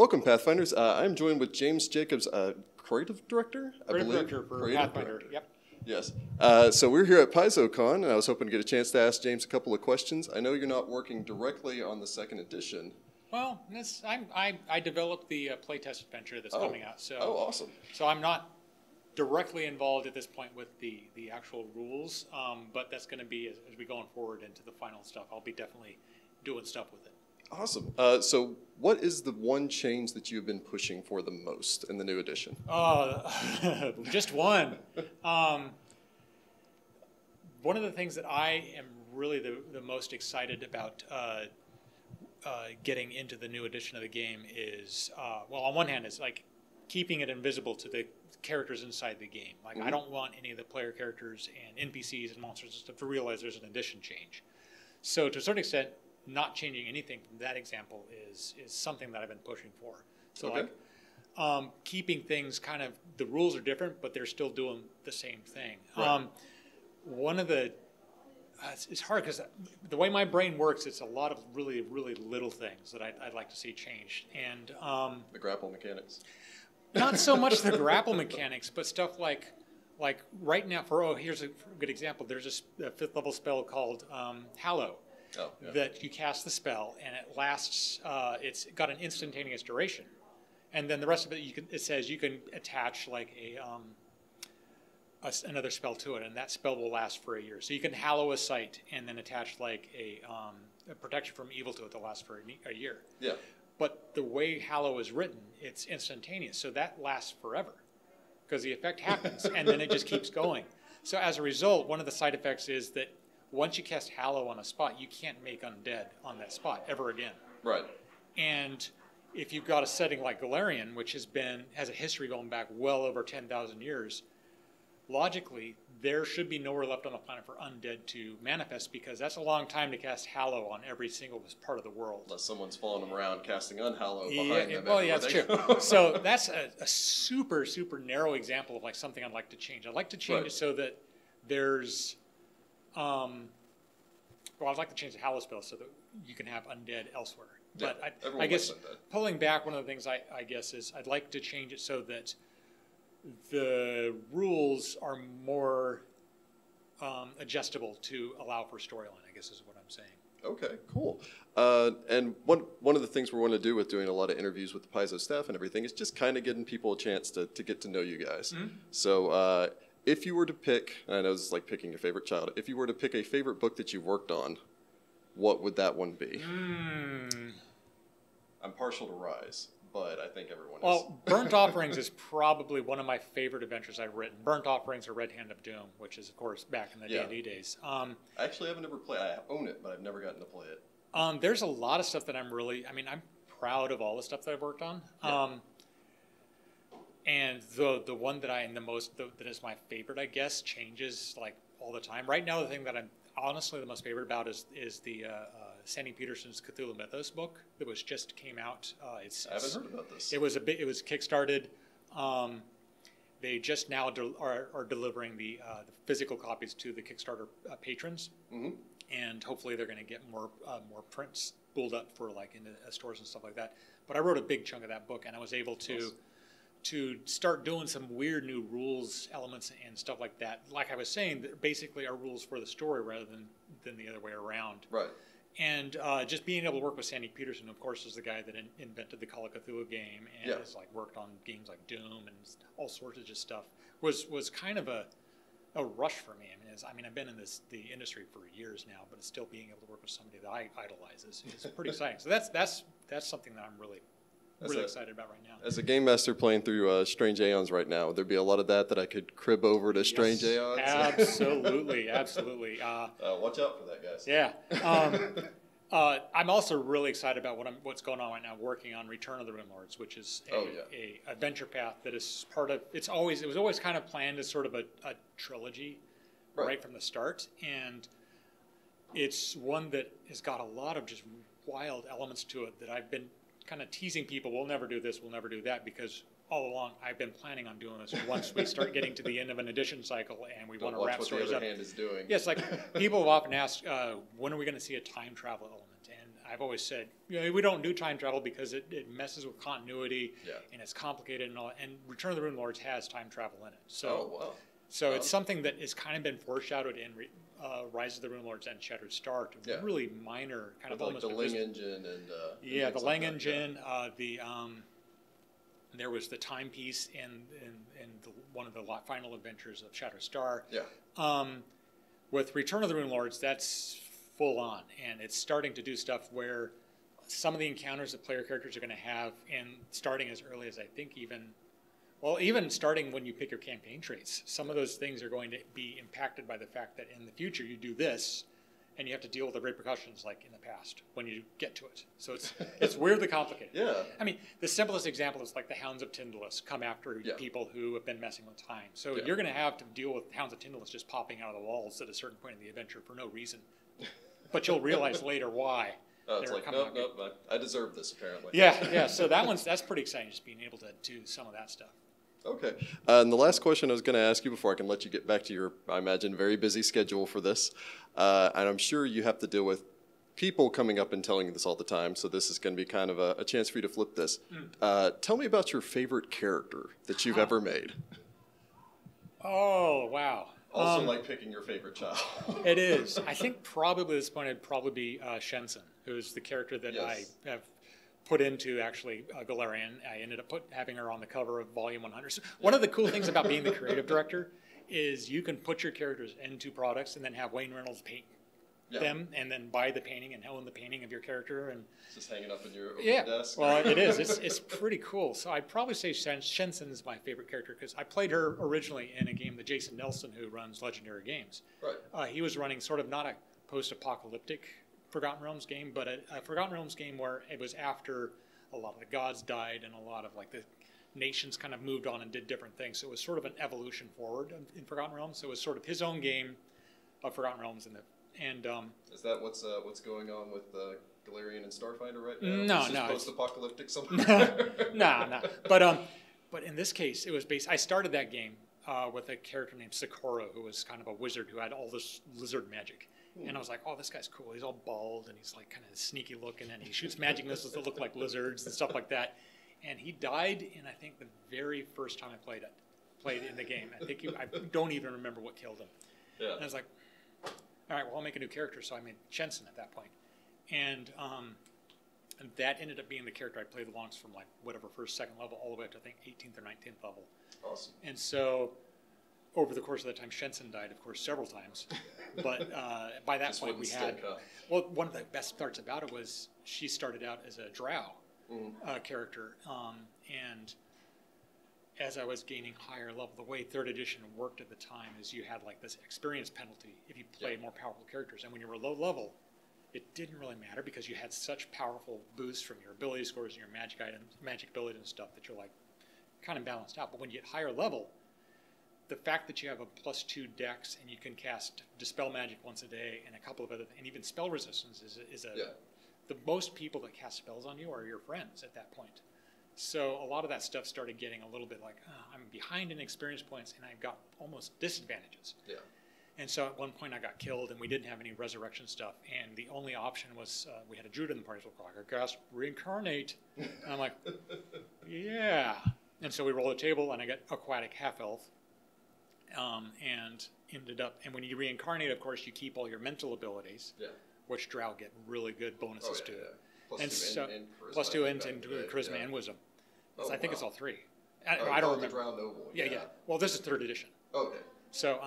Welcome, Pathfinders. I'm joined with James Jacobs, Creative Director, I believe. Director for Pathfinder, yep. Yes. So we're here at Paizocon, and I was hoping to get a chance to ask James a couple of questions. I know you're not working directly on the second edition. Well, I developed the playtest adventure that's coming out. So, awesome. So I'm not directly involved at this point with the actual rules, but that's going to be, as we going forward into the final stuff, I'll be definitely doing stuff with it. Awesome. So what is the one change that you've been pushing for the most in the new edition? Just one. One of the things that I am really the most excited about getting into the new edition of the game is, well, on one hand, it's like keeping it invisible to the characters inside the game. Like, I don't want any of the player characters and NPCs and monsters and stuff to realize there's an edition change. So to a certain extent, not changing anything from that example is something that I've been pushing for. So like keeping things kind of, the rules are different, but they're still doing the same thing. Right. One of the, it's hard because the way my brain works, it's a lot of really, really little things that I'd like to see changed. And the grapple mechanics. Not so much the grapple mechanics, but stuff like right now, here's a good example. There's a 5th level spell called Hallow. That you cast the spell, and it lasts, it's got an instantaneous duration. And then the rest of it, it says you can attach like another spell to it, and that spell will last for a year. So you can hallow a site and then attach like a protection from evil to it that lasts for a year. Yeah. But the way Hallow is written, it's instantaneous, so that lasts forever because the effect happens, and then it just keeps going. So as a result, one of the side effects is that once you cast Hallow on a spot, you can't make undead on that spot ever again. Right. And if you've got a setting like Galarian, which has a history going back well over 10,000 years, logically, there should be nowhere left on the planet for undead to manifest because that's a long time to cast Hallow on every single part of the world. Unless someone's following them around casting Unhallow behind them. Well, yeah, that's true. So that's a super, super narrow example of like something I'd like to change. I'd like to change it so that there's... well, I'd like to change the Hallow spell so that you can have undead elsewhere. Yeah, but I guess pulling back, one of the things I guess is I'd like to change it so that the rules are more adjustable to allow for storyline, I guess is what I'm saying. Okay, cool. And one of the things we want to do with doing a lot of interviews with the Paizo staff and everything is just kind of getting people a chance to get to know you guys. Mm-hmm. So if you were to pick, and I know this is like picking your favorite child, if you were to pick a favorite book that you've worked on, what would that one be? I'm partial to Rise, but I think everyone is. Well, Burnt Offerings is probably one of my favorite adventures I've written. Burnt Offerings or Red Hand of Doom, which is, of course, back in the D&D days. I actually haven't ever played. I own it, but I've never gotten to play it. There's a lot of stuff that I'm proud of all the stuff that I've worked on. Yeah. And the one that I am that is my favorite, I guess, changes like all the time. Right now, the thing that I'm honestly the most favorite about is the Sandy Peterson's Cthulhu Mythos book that just came out. I haven't heard about this. It was kickstarted. They just now are delivering the physical copies to the Kickstarter patrons, and hopefully they're going to get more prints spooled up for like into stores and stuff like that. But I wrote a big chunk of that book, and I was able to start doing some weird new rules, elements, and stuff like that. Like I was saying, that basically are rules for the story rather than the other way around. Right. And just being able to work with Sandy Peterson, of course, is the guy that invented the Call of Cthulhu game and has like worked on games like Doom and all sorts of just stuff, was kind of a rush for me. I've been in the industry for years now, but still being able to work with somebody that I idolize is pretty exciting. So that's something that I'm really excited about right now. As a game master playing through Strange Aeons right now, would there be a lot of that I could crib over to Strange Aeons? Absolutely, absolutely. Watch out for that, guys. Yeah. I'm also really excited about what's going on right now, working on Return of the Rune Lords, which is a adventure path that is part of. It was always kind of planned as sort of a trilogy, right from the start, and it's one that has got a lot of just wild elements to it that I've been kind of teasing people, we'll never do this, we'll never do that, because all along I've been planning on doing this once we start getting to the end of an edition cycle and we want to wrap stories up. Hand is doing. Yes, like people have often asked, when are we going to see a time travel element? And I've always said, we don't do time travel because it messes with continuity and it's complicated and all. And Return of the Rune Lords has time travel in it. So, it's something that has kind of been foreshadowed in Rise of the Rune Lords and Shattered Star to really minor kind of like almost the Ling engine and the Ling engine. There was the timepiece in one of the final adventures of Shattered Star. With Return of the Rune Lords, that's full on, and it's starting to do stuff where some of the encounters that player characters are going to have, and starting as early as I think even starting when you pick your campaign traits, some of those things are going to be impacted by the fact that in the future you do this, and you have to deal with the repercussions like in the past when you get to it. So it's weirdly complicated. I mean, the simplest example is like the Hounds of Tyndalus come after people who have been messing with time. So you're going to have to deal with Hounds of Tyndalus just popping out of the walls at a certain point in the adventure for no reason. But you'll realize later why. It's like, nope, I deserve this, apparently. So that's pretty exciting, just being able to do some of that stuff. Okay. And the last question I was going to ask you before I can let you get back to your, I imagine, very busy schedule for this, and I'm sure you have to deal with people coming up and telling you this all the time, so this is going to be kind of a chance for you to flip this. Tell me about your favorite character that you've ever made. Oh, wow. Also like picking your favorite child. It is. I think probably at this point it'd probably be Shensen, who's the character that I have put into actually Galarian. I ended up having her on the cover of Volume 100. So one of the cool things about being the creative director is you can put your characters into products and then have Wayne Reynolds paint them and then buy the painting and own the painting of your character. And it's just hanging up in your desk. Well, it is. It's pretty cool. So I'd probably say Shensen is my favorite character because I played her originally in a game that Jason Nelson, who runs Legendary Games. He was running sort of not a post-apocalyptic Forgotten Realms game, but a Forgotten Realms game where it was after a lot of the gods died and a lot of like the nations kind of moved on and did different things. So it was sort of an evolution forward in Forgotten Realms. So it was sort of his own game of Forgotten Realms. Is that what's going on with Galarian and Starfinder right now? No, post-apocalyptic somewhere. No. But in this case, it was based. I started that game with a character named Sakura, who was kind of a wizard who had all this lizard magic. And I was like, oh, this guy's cool. He's all bald and he's like kind of sneaky looking and he shoots magic missiles that look like lizards and stuff like that. And he died in, I think, the very first time I played in the game. I don't even remember what killed him. And I was like, all right, well, I'll make a new character. So I made Shensen at that point. And that ended up being the character I played the longest from like whatever first, second level all the way up to I think 18th or 19th level. Awesome. And so over the course of that time, Shensen died, of course, several times. But by that point, we had... Well, one of the best parts about it was she started out as a drow character. And as I was gaining higher level, the way 3rd edition worked at the time is you had like this experience penalty if you played more powerful characters. And when you were low level, it didn't really matter because you had such powerful boosts from your ability scores and your magic items, magic ability and stuff that you're like kind of balanced out. But when you get higher level, the fact that you have a +2 dex and you can cast Dispel Magic once a day and a couple of other and even spell resistance is the most people that cast spells on you are your friends at that point. So a lot of that stuff started getting a little bit like, I'm behind in experience points and I've got almost disadvantages. And so at one point I got killed and we didn't have any resurrection stuff. And the only option was, we had a druid in the party, so I cast Reincarnate. And I'm like, yeah. And so we rolled a table and I got Aquatic Half-Elf. And ended up, and when you reincarnate, of course, you keep all your mental abilities, which drow get really good bonuses to. +2 and charisma and wisdom. I think it's all 3. I don't remember. Drow Noble. Well, this is 3rd edition. Okay. So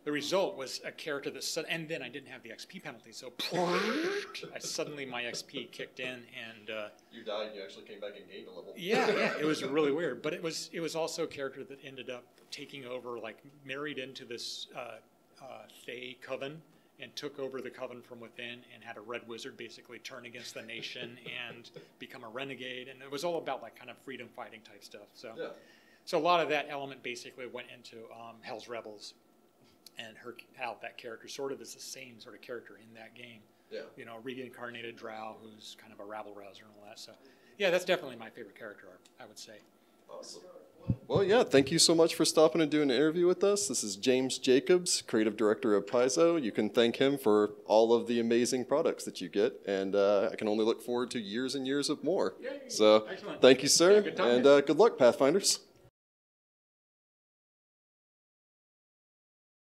the result was a character that, and then I didn't have the XP penalty, so suddenly my XP kicked in, and you died and you actually came back and gained a level. It was really weird, but it was also a character that ended up taking over, like married into this Fey coven, and took over the coven from within, and had a red wizard basically turn against the nation and become a renegade, and it was all about like kind of freedom fighting type stuff. So a lot of that element basically went into Hell's Rebels. And how that character sort of is the same sort of character in that game. You know, reincarnated drow who's kind of a rabble rouser and all that. So, yeah, that's definitely my favorite character, I would say. Awesome. Well, yeah, thank you so much for stopping and doing an interview with us. This is James Jacobs, creative director of Paizo. You can thank him for all of the amazing products that you get, and I can only look forward to years and years of more. Yay. So Excellent. thank you, sir, Yeah, good talking. and good luck, Pathfinders.